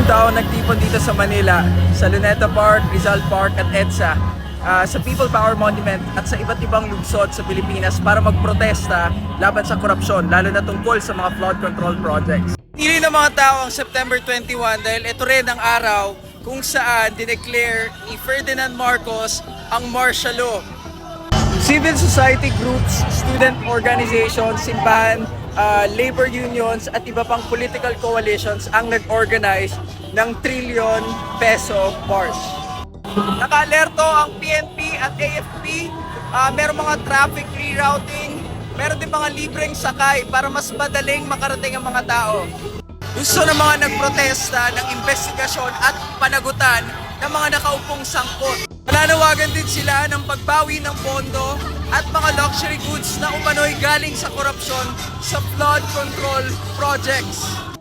Milyong tao nagtipon dito sa Manila, sa Luneta Park, Rizal Park at EDSA, sa People Power Monument at sa iba't ibang lungsod sa Pilipinas para magprotesta laban sa korupsyon, lalo na tungkol sa mga flood control projects. Pili ng mga tao ang September 21 dahil ito rin ang araw kung saan dineclare ni Ferdinand Marcos ang martial law. Civil society groups, student organizations, simbahan, labor unions at iba pang political coalitions ang nag-organize ng trillion peso march. Naka-alerto ang PNP at AFP, meron mga traffic rerouting, meron din mga libreng sakay para mas madaling makarating ang mga tao. Gusto ng mga nagprotesta ng investigasyon at panagutan ng mga nakaupong sangkot. Nananawagan din sila ng pagbawi ng pondo at mga luxury goods na umano'y galing sa korupsyon sa flood control projects.